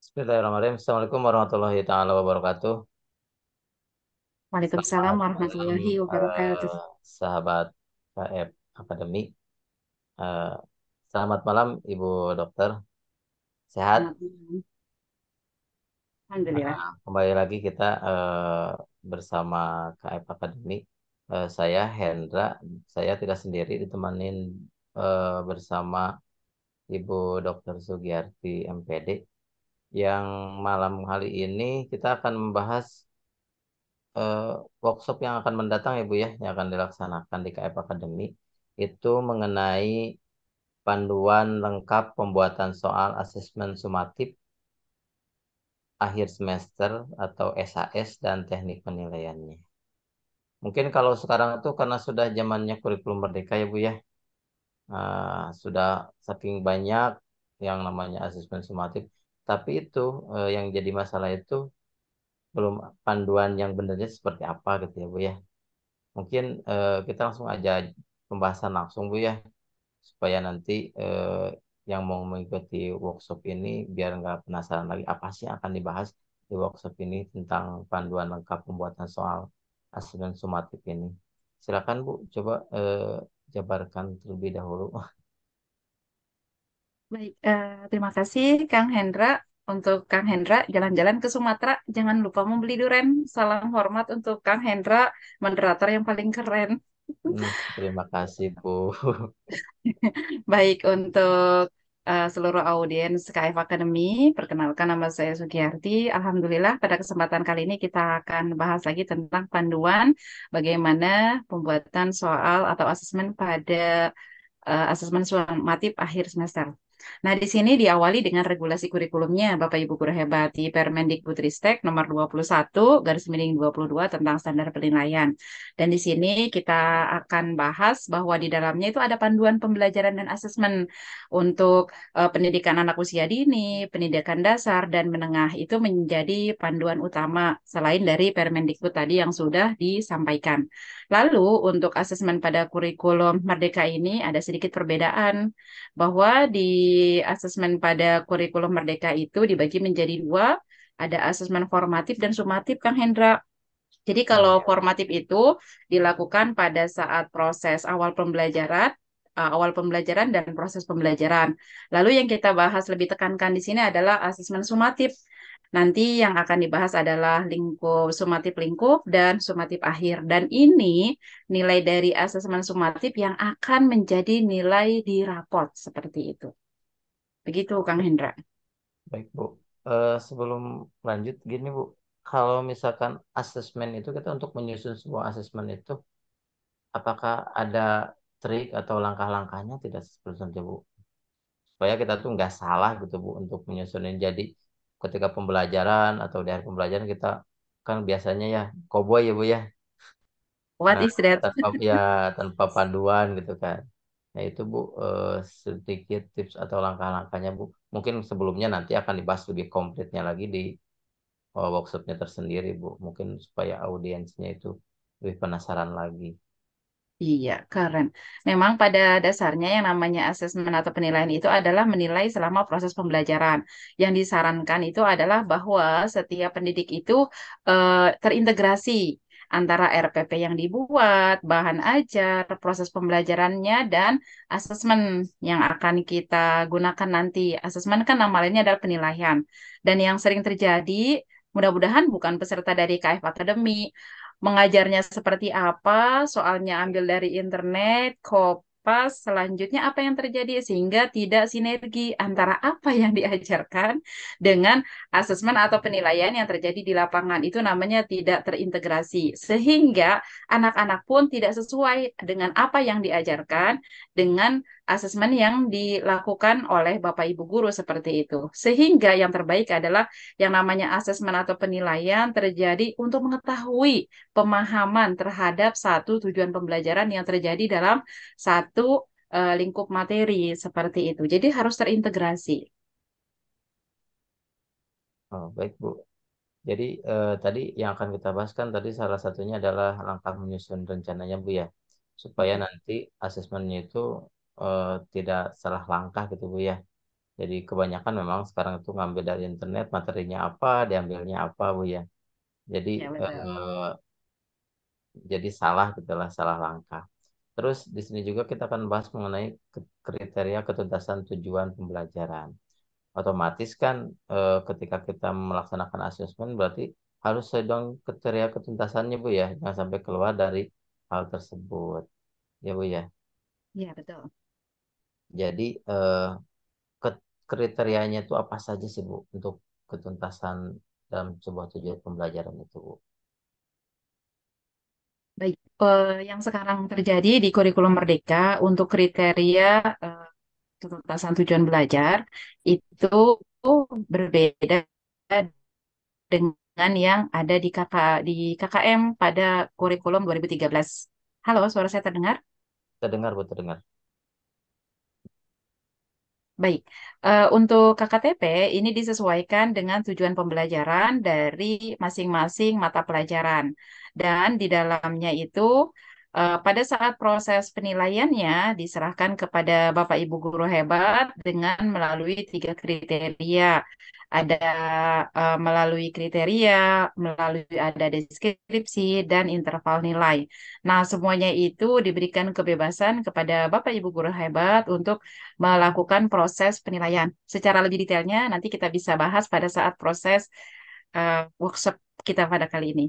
Bismillahirrahmanirrahim. Assalamualaikum warahmatullahi taala wabarakatuh. Waalaikumsalam Selamat malam, warahmatullahi wabarakatuh. sahabat KF Akademi. Eh, Selamat malam, Ibu Dokter. Sehat? Selamat malam. Alhamdulillah. Kembali lagi kita bersama KF Akademi. Saya Hendra. Saya tidak sendiri, ditemanin bersama Ibu Dokter Sugiyarti MPD. Yang malam hari ini kita akan membahas eh, workshop yang akan mendatang ya Bu ya, yang akan dilaksanakan di KF Academy itu mengenai panduan lengkap pembuatan soal asesmen sumatif akhir semester atau SAS dan teknik penilaiannya. Mungkin kalau sekarang itu karena sudah zamannya kurikulum merdeka ya Bu ya, sudah saking banyak yang namanya asesmen sumatif, tapi itu yang jadi masalah itu belum panduan yang benarnya seperti apa gitu ya Bu ya. Mungkin kita langsung aja pembahasan langsung Bu ya, supaya nanti yang mau mengikuti workshop ini biar nggak penasaran lagi apa sih yang akan dibahas di workshop ini tentang panduan lengkap pembuatan soal asesmen sumatif ini. Silakan Bu, coba jabarkan terlebih dahulu. Baik, terima kasih Kang Hendra. Untuk Kang Hendra, jalan-jalan ke Sumatera, jangan lupa membeli durian. Salam hormat untuk Kang Hendra, moderator yang paling keren. Terima kasih Bu. Baik, untuk seluruh audiens KF Academy, perkenalkan nama saya Sugiyarti. Alhamdulillah, pada kesempatan kali ini kita akan bahas lagi tentang panduan bagaimana pembuatan soal atau asesmen pada asesmen sumatif akhir semester. Nah, di sini diawali dengan regulasi kurikulumnya, Bapak Ibu guru hebat, di Permendikbudristek nomor 21 garis miring 22 tentang standar penilaian. Dan di sini kita akan bahas bahwa di dalamnya itu ada panduan pembelajaran dan asesmen untuk pendidikan anak usia dini, pendidikan dasar dan menengah itu menjadi panduan utama selain dari Permendikbud tadi yang sudah disampaikan. Lalu untuk asesmen pada kurikulum Merdeka ini ada sedikit perbedaan bahwa di asesmen pada kurikulum Merdeka itu dibagi menjadi dua, ada asesmen formatif dan sumatif, Kang Hendra. Jadi Oh kalau ya, formatif itu dilakukan pada saat proses awal pembelajaran dan proses pembelajaran. Lalu yang kita bahas lebih tekankan di sini adalah asesmen sumatif. Nanti yang akan dibahas adalah sumatif lingkup dan sumatif akhir. Dan ini nilai dari asesmen sumatif yang akan menjadi nilai di raport seperti itu. Begitu, Kang Hendra. baik Bu. Sebelum lanjut gini Bu, kalau misalkan asesmen itu kita untuk menyusun sebuah asesmen itu apakah ada trik atau langkah-langkahnya tidak seperti itu, Bu? Supaya kita tuh nggak salah gitu, Bu, untuk menyusunin. Jadi ketika pembelajaran atau di hari pembelajaran kita kan biasanya ya koboi ya, Bu ya. What Nah, is that? tanpa panduan gitu kan. Nah, itu Bu sedikit tips atau langkah-langkahnya, Bu. Mungkin sebelumnya nanti akan dibahas lebih komplitnya lagi di workshopnya tersendiri, Bu. Mungkin supaya audiensnya itu lebih penasaran lagi. Iya, keren. Memang pada dasarnya yang namanya asesmen atau penilaian itu adalah menilai selama proses pembelajaran. Yang disarankan itu adalah bahwa setiap pendidik itu terintegrasi antara RPP yang dibuat, bahan ajar, proses pembelajarannya, dan asesmen yang akan kita gunakan nanti. Asesmen kan nama lainnya adalah penilaian. Dan yang sering terjadi, mudah-mudahan bukan peserta dari KF Academy, mengajarnya seperti apa, soalnya ambil dari internet, kopas, selanjutnya apa yang terjadi sehingga tidak sinergi antara apa yang diajarkan dengan asesmen atau penilaian yang terjadi di lapangan. Itu namanya tidak terintegrasi. Sehingga anak-anak pun tidak sesuai dengan apa yang diajarkan dengan asesmen yang dilakukan oleh Bapak Ibu guru seperti itu. Sehingga yang terbaik adalah yang namanya asesmen atau penilaian terjadi untuk mengetahui pemahaman terhadap satu tujuan pembelajaran yang terjadi dalam satu lingkup materi seperti itu. Jadi harus terintegrasi. Oh, baik, Bu. Jadi tadi yang akan kita bahas kan tadi salah satunya adalah langkah menyusun rencananya, Bu ya, supaya nanti asesmennya itu tidak salah langkah gitu, Bu ya. Jadi kebanyakan memang sekarang itu ngambil dari internet, materinya apa, diambilnya apa, Bu ya. Jadi Ya, betul. jadi salah gitu lah, salah langkah. Terus di sini juga kita akan bahas mengenai kriteria ketuntasan tujuan pembelajaran. Otomatis kan ketika kita melaksanakan asesmen berarti harus sesuai dong kriteria ketuntasannya Bu ya, jangan sampai keluar dari hal tersebut. Ya Bu ya. Ya, betul. Jadi kriterianya itu apa saja sih Bu untuk ketuntasan dalam sebuah tujuan pembelajaran itu Bu? Baik, yang sekarang terjadi di kurikulum Merdeka untuk kriteria eh, ketuntasan tujuan belajar itu berbeda dengan yang ada di KKM pada kurikulum 2013. Halo, suara saya terdengar? Terdengar Bu, terdengar. Baik, untuk KKTP ini disesuaikan dengan tujuan pembelajaran dari masing-masing mata pelajaran. Dan di dalamnya itu, pada saat proses penilaiannya diserahkan kepada Bapak Ibu guru hebat dengan melalui tiga kriteria. Ada melalui kriteria, melalui ada deskripsi, dan interval nilai. Nah, semuanya itu diberikan kebebasan kepada Bapak Ibu guru hebat untuk melakukan proses penilaian. Secara lebih detailnya nanti kita bisa bahas pada saat proses workshop kita pada kali ini.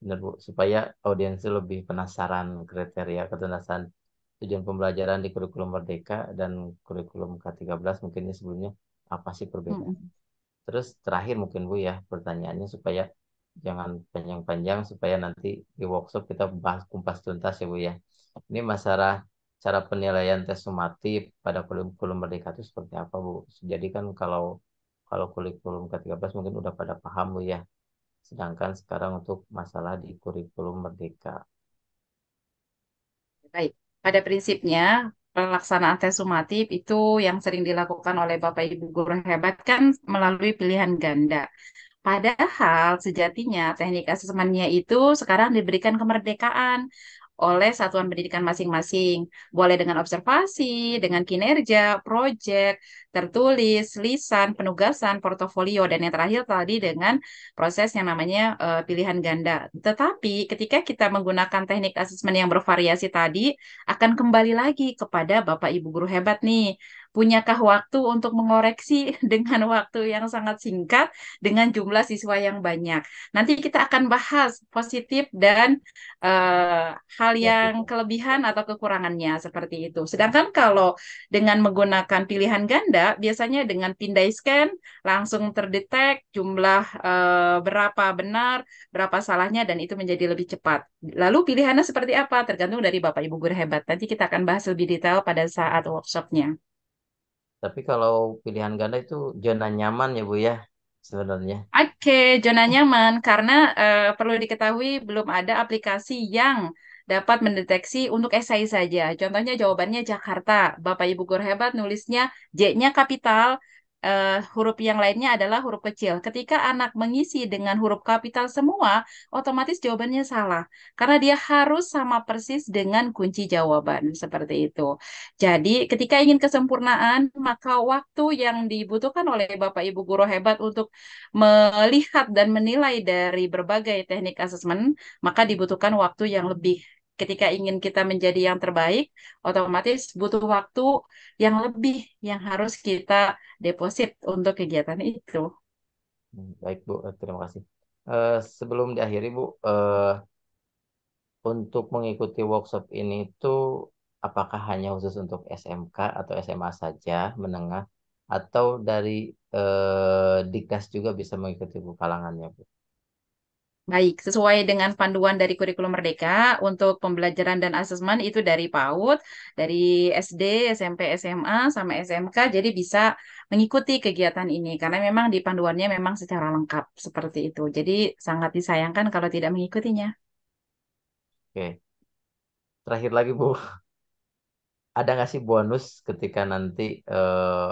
Benar Bu, supaya audiens itu lebih penasaran kriteria ketuntasan tujuan pembelajaran di kurikulum Merdeka dan kurikulum K13 mungkin ini sebelumnya apa sih perbedaan. Mm-mm. Terus terakhir mungkin Bu ya pertanyaannya supaya jangan panjang-panjang supaya nanti di workshop kita bahas kumpas tuntas ya Bu ya. Ini masalah cara penilaian tes sumatif pada kurikulum Merdeka itu seperti apa Bu? Jadi kan kalau kalau kurikulum K13 mungkin udah pada paham Bu ya. Sedangkan sekarang untuk masalah di kurikulum Merdeka. Baik, pada prinsipnya pelaksanaan tes sumatif itu yang sering dilakukan oleh Bapak Ibu guru hebat kan melalui pilihan ganda. Padahal sejatinya teknik asesmennya itu sekarang diberikan kemerdekaan oleh satuan pendidikan masing-masing. Boleh dengan observasi, dengan kinerja, proyek, tertulis, lisan, penugasan, portofolio, dan yang terakhir tadi dengan proses yang namanya pilihan ganda. Tetapi ketika kita menggunakan teknik asesmen yang bervariasi tadi, akan kembali lagi kepada Bapak Ibu guru hebat nih. Punyakah waktu untuk mengoreksi dengan waktu yang sangat singkat dengan jumlah siswa yang banyak? Nanti kita akan bahas positif dan hal Ya, yang gitu. kelebihan atau kekurangannya seperti itu. Sedangkan kalau dengan menggunakan pilihan ganda, biasanya dengan pindai scan langsung terdetek jumlah berapa benar, berapa salahnya, dan itu menjadi lebih cepat. Lalu pilihannya seperti apa? Tergantung dari Bapak Ibu guru hebat. Nanti kita akan bahas lebih detail pada saat workshopnya. Tapi kalau pilihan ganda itu zona nyaman ya Bu ya sebenarnya. Oke, zona nyaman karena perlu diketahui belum ada aplikasi yang dapat mendeteksi untuk esai saja. Contohnya jawabannya Jakarta. Bapak Ibu guru hebat nulisnya J-nya kapital, huruf yang lainnya adalah huruf kecil. Ketika anak mengisi dengan huruf kapital semua, otomatis jawabannya salah karena dia harus sama persis dengan kunci jawaban seperti itu. Jadi, ketika ingin kesempurnaan, maka waktu yang dibutuhkan oleh Bapak Ibu guru hebat untuk melihat dan menilai dari berbagai teknik asesmen, maka dibutuhkan waktu yang lebih. Ketika ingin kita menjadi yang terbaik, otomatis butuh waktu yang lebih yang harus kita deposit untuk kegiatan itu. Baik Bu, terima kasih. Sebelum diakhiri Bu, untuk mengikuti workshop ini tuh apakah hanya khusus untuk SMK atau SMA saja menengah atau dari Diknas juga bisa mengikuti Bu kalangannya Bu? Baik, sesuai dengan panduan dari kurikulum Merdeka untuk pembelajaran dan asesmen itu dari PAUD, dari SD, SMP, SMA, sama SMK, jadi bisa mengikuti kegiatan ini karena memang di panduannya memang secara lengkap seperti itu. Jadi sangat disayangkan kalau tidak mengikutinya. Oke, terakhir lagi Bu, ada nggak sih bonus ketika nanti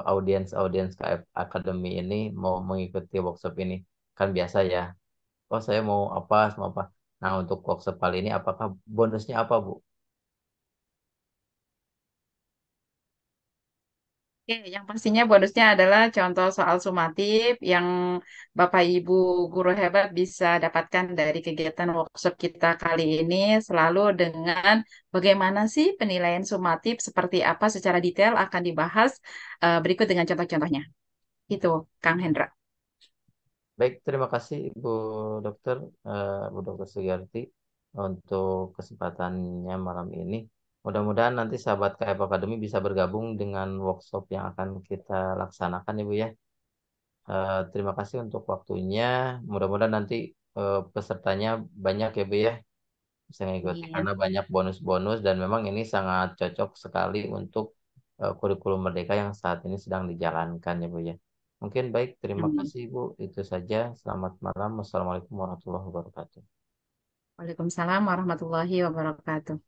audiens-audiens KF Academy ini mau mengikuti workshop ini? Kan biasa ya, oh saya mau apa. Nah untuk workshop kali ini apakah bonusnya apa Bu? Oke, yang pastinya bonusnya adalah contoh soal sumatif yang Bapak Ibu guru hebat bisa dapatkan dari kegiatan workshop kita kali ini selalu dengan bagaimana sih penilaian sumatif seperti apa secara detail akan dibahas berikut dengan contoh-contohnya. Itu, Kang Hendra. Baik, terima kasih Ibu Dokter, Bu Dokter Sugiarti untuk kesempatannya malam ini. Mudah-mudahan nanti sahabat KF Academy bisa bergabung dengan workshop yang akan kita laksanakan, Ibu ya. Terima kasih untuk waktunya. Mudah-mudahan nanti pesertanya banyak ya, Bu ya, bisa mengikuti Amin. karena banyak bonus-bonus dan memang ini sangat cocok sekali untuk kurikulum Merdeka yang saat ini sedang dijalankan ya, Bu ya. Mungkin baik, terima Amin. kasih Bu. Itu saja. Selamat malam. Wassalamualaikum warahmatullahi wabarakatuh. Waalaikumsalam warahmatullahi wabarakatuh.